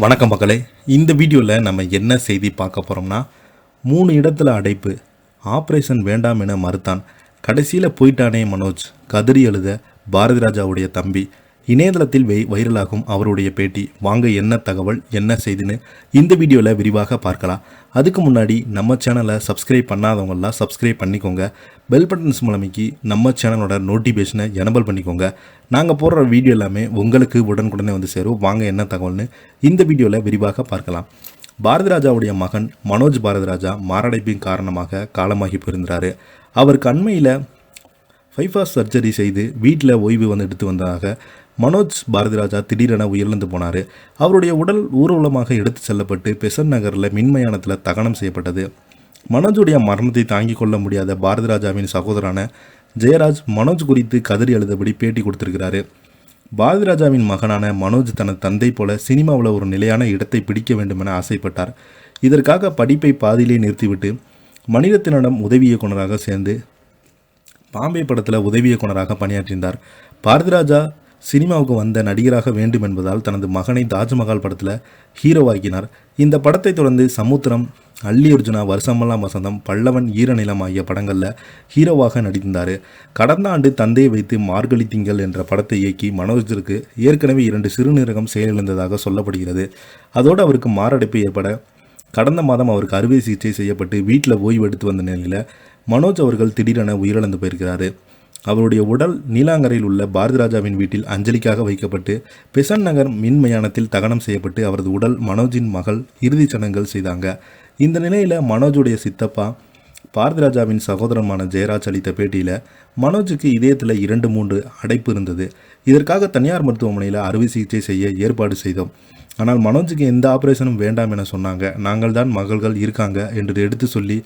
வணக்கம் மக்களே. இந்த வீடியோவில் நம்ம என்ன செய்தி பார்க்க போகிறோம்னா, 3 இடத்துல அடைப்பு, ஆப்ரேஷன் வேண்டாம் என மறுத்தான், கடைசியில் போயிட்டானே மனோஜ், கதறி எழுத பாரதி ராஜாவுடைய தம்பி. இணையதளத்தில் வைரலாகும் அவருடைய பேட்டி. வாங்க என்ன தகவல் என்ன செய்தின்னு இந்த வீடியோவில் விரிவாக பார்க்கலாம். அதுக்கு முன்னாடி நம்ம சேனலை சப்ஸ்கிரைப் பண்ணாதவங்களாம் சப்ஸ்கிரைப் பண்ணிக்கோங்க. பெல் பட்டன்ஸ் மூலமைக்கு நம்ம சேனலோட நோட்டிஃபிகேஷனை எனபிள் பண்ணிக்கோங்க. நாங்கள் போடுற வீடியோ எல்லாமே உங்களுக்கு உடனுக்குடனே வந்து சேரும். வாங்க என்ன தகவல்னு இந்த வீடியோவில் விரிவாக பார்க்கலாம். பாரதி ராஜாவுடைய மகன் மனோஜ் பாரதி ராஜா மாரடைப்பின் காரணமாக காலமாகி போயிருந்தார். அவருக்கு அண்மையில் பைபாஸ் சர்ஜரி செய்து வீட்டில் ஓய்வு எடுத்து வந்ததாக மனோஜ் பாரதி ராஜா திடீரென உயிரிழந்து போனார். அவருடைய உடல் ஊர்வலமாக எடுத்து செல்லப்பட்டு பெசன்ட் நகரில் மின்மயானத்தில் தகனம் செய்யப்பட்டது. மனோஜுடைய மரணத்தை தாங்கிக் கொள்ள முடியாத பாரதி ராஜாவின் சகோதரரான ஜெயராஜ் மனோஜ் குறித்து கதறி எழுதபடி பேட்டி கொடுத்திருக்கிறாரு. பாரதி ராஜாவின் மகனான மனோஜ் தனது தந்தை போல சினிமாவில் ஒரு நிலையான இடத்தை பிடிக்க வேண்டும் என ஆசைப்பட்டார். இதற்காக படிப்பை பாதியிலே நிறுத்திவிட்டு மணிரத்னம் உதவி இயக்குநராக சேர்ந்து பாம்பே படத்தில் உதவி இயக்குநராக பணியாற்றினார். பாரதி ராஜா சினிமாவுக்கு வந்த நடிகராக வேண்டும் என்பதால் தனது மகனை தாஜ்மஹால் படத்தில் ஹீரோவாக்கினார். இந்த படத்தை தொடர்ந்து சமுத்திரம், அல்லி அர்ஜுனா, வருஷமெல்லாம் வசந்தம், பல்லவன், ஈரநிலம் ஆகிய படங்களில் ஹீரோவாக நடித்திருந்தார். கடந்த ஆண்டு தந்தையை வைத்து மார்கழி திங்கள் என்ற படத்தை இயக்கி மனோஜிற்கு ஏற்கனவே 2 சிறுநீரகம் செயலிழந்ததாக சொல்லப்படுகிறது. அதோடு அவருக்கு மாரடைப்பு ஏற்பட கடந்த மாதம் அவருக்கு அறுவை சிகிச்சை செய்யப்பட்டு வீட்டில் ஓய்வு எடுத்து வந்த நிலையில் மனோஜ் அவர்கள் திடீரென உயிரிழந்து போயிருக்கிறார். அவருடைய உடல் நீலாங்கரையில் உள்ள பாரதி ராஜாவின் வீட்டில் அஞ்சலிக்காக வைக்கப்பட்டு பெசன்ட் நகர் மின்மயானத்தில் தகனம் செய்யப்பட்டு அவரது உடல் மனோஜின் மகள் இறுதிச் சடங்குகள் செய்தாங்க. இந்த நிலையில் மனோஜுடைய சித்தப்பா பாரதி ராஜாவின் சகோதரமான ஜெயராஜ் அளித்த பேட்டியில் மனோஜுக்கு இதயத்தில் 2-3 அடைப்பு இருந்தது. இதற்காக தனியார் மருத்துவமனையில் அறுவை சிகிச்சை செய்ய ஏற்பாடு செய்தோம். ஆனால் மனோஜுக்கு எந்த ஆப்ரேஷனும் வேண்டாம் என சொன்னாங்க. நாங்கள் தான் மகள்கள் இருக்காங்க என்று எடுத்து சொல்லி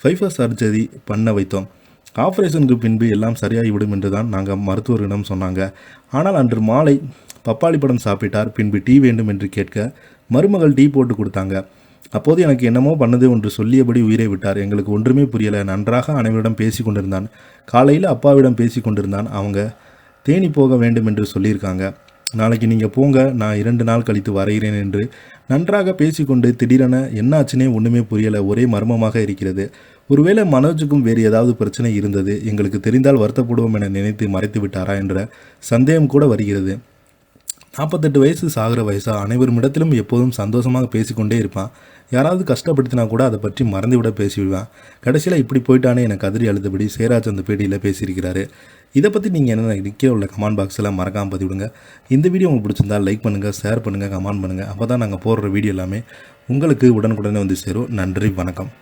பைபாஸ் சர்ஜரி பண்ண வைத்தோம். ஆப்ரேஷனுக்கு பின்பு எல்லாம் சரியாகிவிடும் என்று தான் நாங்கள் மருத்துவரிடம் சொன்னாங்க. ஆனால் அன்று மாலை பப்பாளி படம் சாப்பிட்டார். பின்பு டீ வேண்டும் என்று கேட்க மருமகள் டீ போட்டு கொடுத்தாங்க. அப்போது எனக்கு என்னமோ பண்ணது ஒன்று சொல்லியபடி உயிரை விட்டார். எங்களுக்கு ஒன்றுமே புரியலை. நன்றாக அனைவரிடம் பேசி கொண்டிருந்தான். காலையில் அப்பாவிடம் பேசி கொண்டிருந்தான். அவங்க தேனி போக வேண்டும் என்று சொல்லியிருக்காங்க. நாளைக்கு நீங்கள் போங்க, நான் 2 நாள் கழித்து வரைகிறேன் என்று நன்றாக பேசிக்கொண்டு திடீரென என்னாச்சுனே ஒன்றுமே புரியலை. ஒரே மர்மமாக இருக்கிறது. ஒருவேளை மனோஜுக்கும் வேறு ஏதாவது பிரச்சனை இருந்தது, எங்களுக்கு தெரிந்தால் வருத்தப்படுவோம் என நினைத்து மறைத்து விட்டாரா என்ற சந்தேகம் கூட வருகிறது. 48 வயசு சாகிற வயசா, அனைவரிடத்திலும் எப்போதும் சந்தோஷமாக பேசிக்கொண்டே இருப்பான். யாராவது கஷ்டப்படுத்தினா கூட அதை பற்றி மறந்துவிட பேசிவிடுவான். கடைசியில் இப்படி போயிட்டானே என கதறி அழுதபடி ஜெயராஜ் அந்த பேட்டியில் பேசியிருக்கிறாரு. இதை பற்றி நீங்கள் என்ன நிற்க உள்ள கமெண்ட் பாக்ஸில் மறக்காமல் பதிவிடுங்க. இந்த வீடியோ உங்களுக்கு பிடிச்சிருந்தால் லைக் பண்ணுங்கள், ஷேர் பண்ணுங்கள், கமெண்ட் பண்ணுங்கள். அப்போ தான் நாங்கள் போடுற வீடியோ எல்லாமே உங்களுக்கு உடனுக்குடனே வந்து சேரும். நன்றி, வணக்கம்.